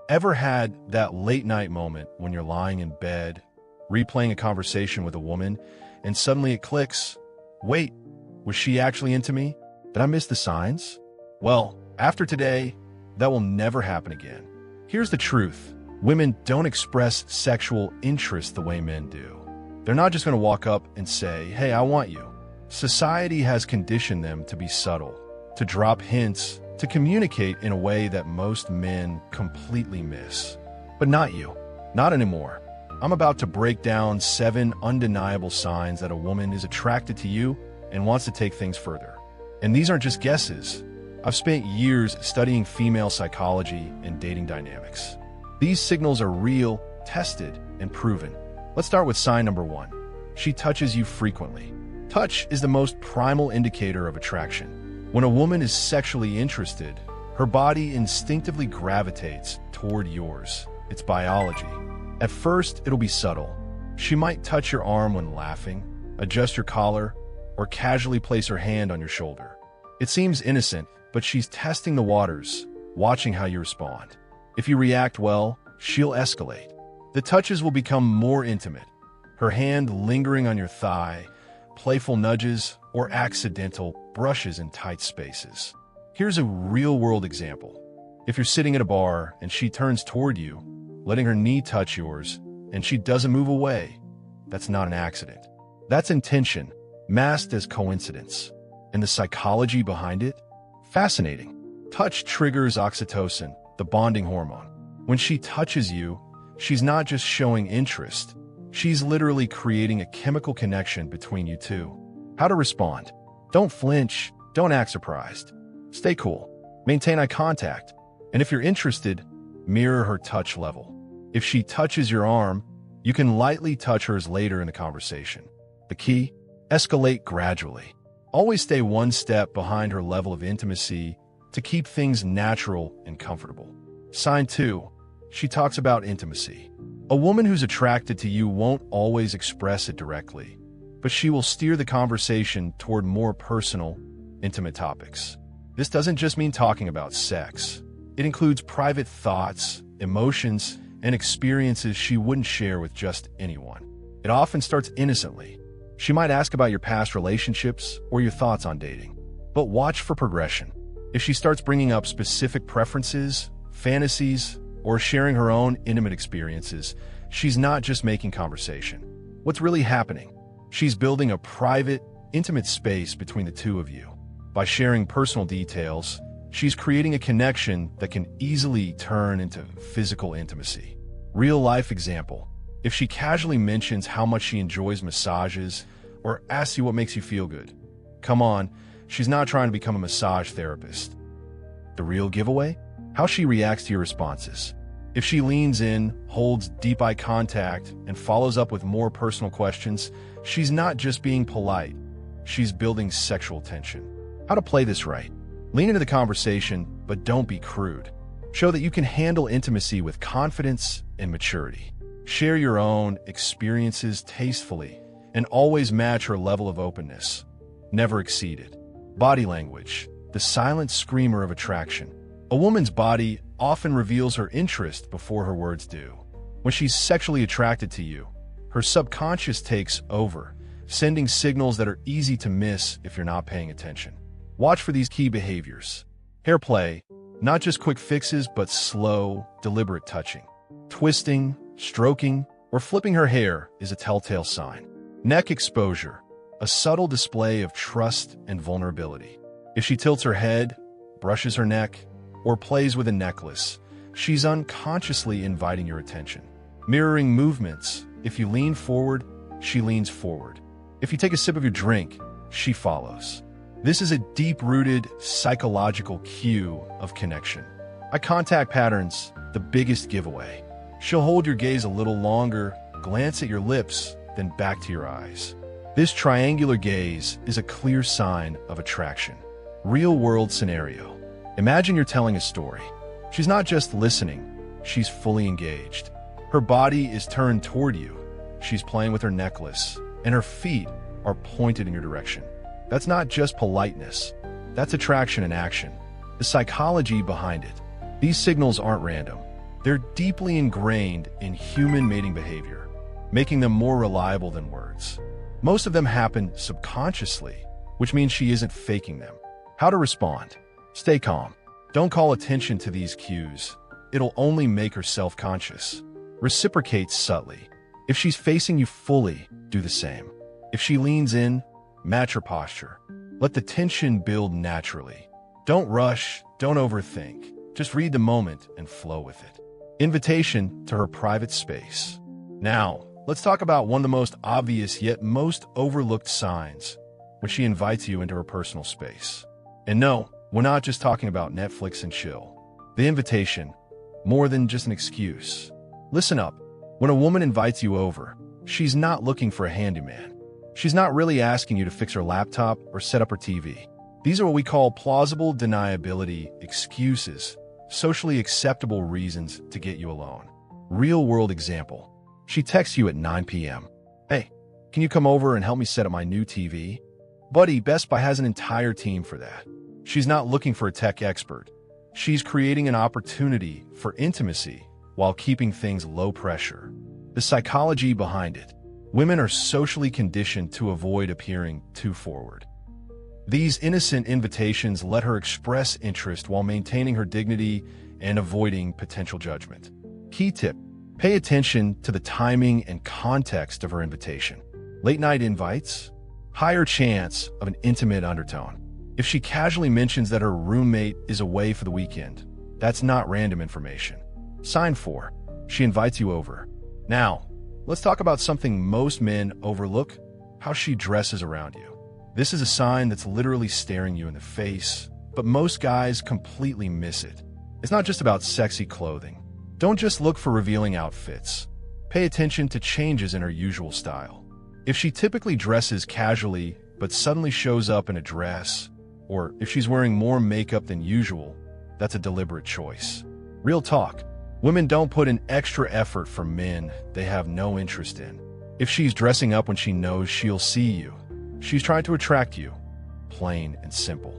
Ever had that late night moment when you're lying in bed, replaying a conversation with a woman, and suddenly it clicks? Wait, was she actually into me? Did I miss the signs? Well, after today, that will never happen again. Here's the truth. Women don't express sexual interest the way men do. They're not just going to walk up and say, "Hey, I want you." Society has conditioned them to be subtle, to drop hints, to communicate in a way that most men completely miss. But not you. Not anymore. I'm about to break down 7 undeniable signs that a woman is attracted to you and wants to take things further. And these aren't just guesses. I've spent years studying female psychology and dating dynamics. These signals are real, tested, and proven. Let's start with sign number 1. She touches you frequently. Touch is the most primal indicator of attraction. When a woman is sexually interested, her body instinctively gravitates toward yours. It's biology. At first, it'll be subtle. She might touch your arm when laughing, adjust your collar, or casually place her hand on your shoulder. It seems innocent, but she's testing the waters, watching how you respond. If you react well, she'll escalate. The touches will become more intimate. Her hand lingering on your thigh, playful nudges, or accidental brushes in tight spaces. Here's a real-world example. If you're sitting at a bar and she turns toward you, letting her knee touch yours, and she doesn't move away, that's not an accident. That's intention, masked as coincidence. And the psychology behind it? Fascinating. Touch triggers oxytocin, the bonding hormone. When she touches you, she's not just showing interest. She's literally creating a chemical connection between you two. How to respond? Don't flinch. Don't act surprised. Stay cool. Maintain eye contact. And if you're interested, mirror her touch level. If she touches your arm, you can lightly touch hers later in the conversation. The key? Escalate gradually. Always stay one step behind her level of intimacy to keep things natural and comfortable. Sign 2. She talks about intimacy. A woman who's attracted to you won't always express it directly, but she will steer the conversation toward more personal, intimate topics. This doesn't just mean talking about sex. It includes private thoughts, emotions, and experiences she wouldn't share with just anyone. It often starts innocently. She might ask about your past relationships or your thoughts on dating. But watch for progression. If she starts bringing up specific preferences, fantasies, or sharing her own intimate experiences, she's not just making conversation. What's really happening? She's building a private, intimate space between the two of you. By sharing personal details, she's creating a connection that can easily turn into physical intimacy. Real-life example. If she casually mentions how much she enjoys massages or asks you what makes you feel good, come on, she's not trying to become a massage therapist. The real giveaway? How she reacts to your responses. If she leans in, holds deep eye contact, and follows up with more personal questions, she's not just being polite. She's building sexual tension. How to play this right? Lean into the conversation, but don't be crude. Show that you can handle intimacy with confidence and maturity. Share your own experiences tastefully, and always match her level of openness. Never exceed it. Body language, the silent screamer of attraction. A woman's body often reveals her interest before her words do. When she's sexually attracted to you, her subconscious takes over, sending signals that are easy to miss if you're not paying attention. Watch for these key behaviors. Hair play, not just quick fixes, but slow, deliberate touching. Twisting, stroking, or flipping her hair is a telltale sign. Neck exposure, a subtle display of trust and vulnerability. If she tilts her head, brushes her neck, or plays with a necklace, she's unconsciously inviting your attention. Mirroring movements. If you lean forward, she leans forward. If you take a sip of your drink, she follows. This is a deep-rooted psychological cue of connection. Eye contact patterns, the biggest giveaway. She'll hold your gaze a little longer, glance at your lips, then back to your eyes. This triangular gaze is a clear sign of attraction. Real-world scenario. Imagine you're telling a story. She's not just listening, she's fully engaged. Her body is turned toward you. She's playing with her necklace, and her feet are pointed in your direction. That's not just politeness. That's attraction in action. The psychology behind it. These signals aren't random. They're deeply ingrained in human mating behavior, making them more reliable than words. Most of them happen subconsciously, which means she isn't faking them. How to respond? Stay calm. Don't call attention to these cues. It'll only make her self-conscious. Reciprocate subtly. If she's facing you fully, do the same. If she leans in, match her posture. Let the tension build naturally. Don't rush, don't overthink. Just read the moment and flow with it. Invitation to her private space. Now, let's talk about one of the most obvious yet most overlooked signs when she invites you into her personal space. And no, we're not just talking about Netflix and chill. The invitation, more than just an excuse. Listen up. When a woman invites you over, she's not looking for a handyman. She's not really asking you to fix her laptop or set up her TV. These are what we call plausible deniability excuses, socially acceptable reasons to get you alone. Real-world example. She texts you at 9 p.m. Hey, can you come over and help me set up my new TV? Buddy, Best Buy has an entire team for that. She's not looking for a tech expert. She's creating an opportunity for intimacy while keeping things low pressure. The psychology behind it. Women are socially conditioned to avoid appearing too forward. These innocent invitations let her express interest while maintaining her dignity and avoiding potential judgment. Key tip: pay attention to the timing and context of her invitation. Late-night invites? Higher chance of an intimate undertone. If she casually mentions that her roommate is away for the weekend, that's not random information. Sign 4. She invites you over. Now, let's talk about something most men overlook: how she dresses around you. This is a sign that's literally staring you in the face, but most guys completely miss it. It's not just about sexy clothing. Don't just look for revealing outfits. Pay attention to changes in her usual style. If she typically dresses casually but suddenly shows up in a dress, or if she's wearing more makeup than usual, that's a deliberate choice. Real talk. Women don't put in extra effort for men they have no interest in. If she's dressing up when she knows she'll see you, she's trying to attract you. Plain and simple.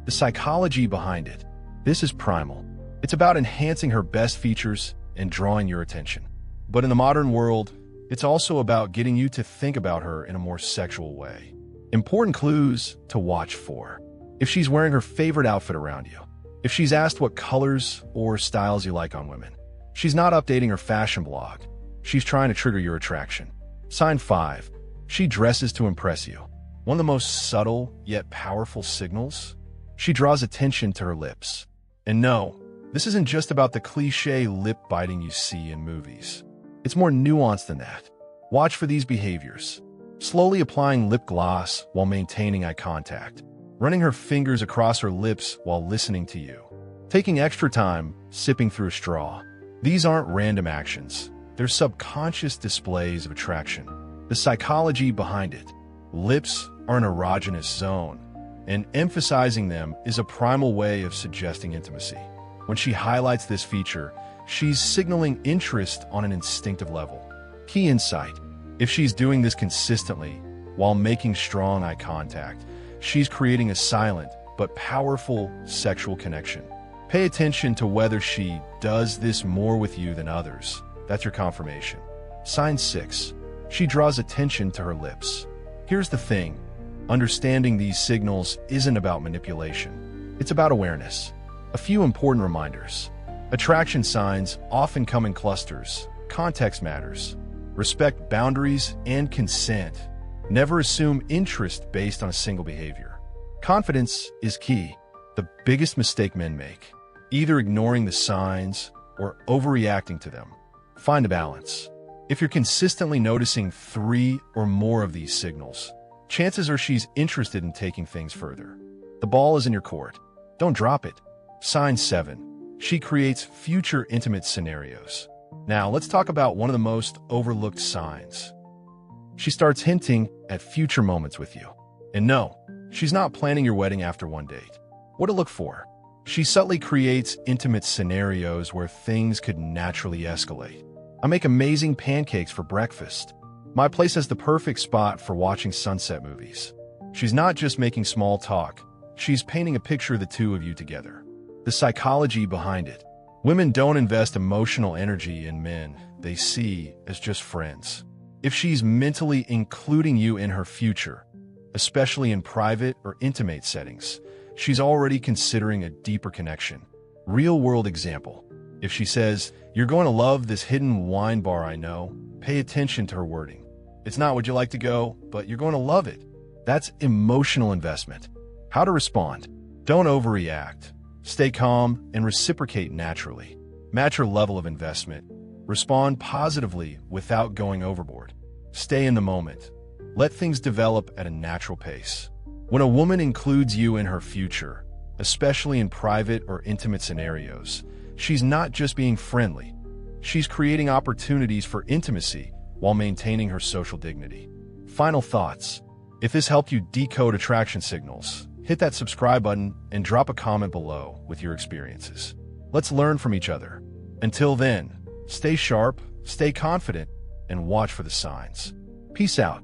The psychology behind it. This is primal. It's about enhancing her best features and drawing your attention. But in the modern world, it's also about getting you to think about her in a more sexual way. Important clues to watch for. If she's wearing her favorite outfit around you. If she's asked what colors or styles you like on women. She's not updating her fashion blog. She's trying to trigger your attraction. Sign 5. She dresses to impress you. One of the most subtle yet powerful signals? She draws attention to her lips. And no, this isn't just about the cliché lip biting you see in movies. It's more nuanced than that. Watch for these behaviors. Slowly applying lip gloss while maintaining eye contact. Running her fingers across her lips while listening to you. Taking extra time, sipping through a straw. These aren't random actions. They're subconscious displays of attraction. The psychology behind it. Lips are an erogenous zone, and emphasizing them is a primal way of suggesting intimacy. When she highlights this feature, she's signaling interest on an instinctive level. Key insight: if she's doing this consistently, while making strong eye contact, she's creating a silent but powerful sexual connection. Pay attention to whether she does this more with you than others. That's your confirmation. Sign 6. She draws attention to her lips. Here's the thing. Understanding these signals isn't about manipulation. It's about awareness. A few important reminders. Attraction signs often come in clusters. Context matters. Respect boundaries and consent. Never assume interest based on a single behavior. Confidence is key. The biggest mistake men make. Either ignoring the signs or overreacting to them. Find a balance. If you're consistently noticing 3 or more of these signals, chances are she's interested in taking things further. The ball is in your court. Don't drop it. Sign 7. She creates future intimate scenarios. Now, let's talk about one of the most overlooked signs. She starts hinting at future moments with you. And no, she's not planning your wedding after one date. What to look for? She subtly creates intimate scenarios where things could naturally escalate. I make amazing pancakes for breakfast. My place has the perfect spot for watching sunset movies. She's not just making small talk. She's painting a picture of the two of you together. The psychology behind it. Women don't invest emotional energy in men they see as just friends. If she's mentally including you in her future, especially in private or intimate settings, she's already considering a deeper connection. Real-world example. If she says, "You're going to love this hidden wine bar I know," pay attention to her wording. "It's not would you like to go, but you're going to love it." That's emotional investment. How to respond. Don't overreact. Stay calm and reciprocate naturally. Match her level of investment. Respond positively without going overboard. Stay in the moment. Let things develop at a natural pace. When a woman includes you in her future, especially in private or intimate scenarios, she's not just being friendly. She's creating opportunities for intimacy while maintaining her social dignity. Final thoughts. If this helped you decode attraction signals, hit that subscribe button and drop a comment below with your experiences. Let's learn from each other. Until then, stay sharp, stay confident, and watch for the signs. Peace out.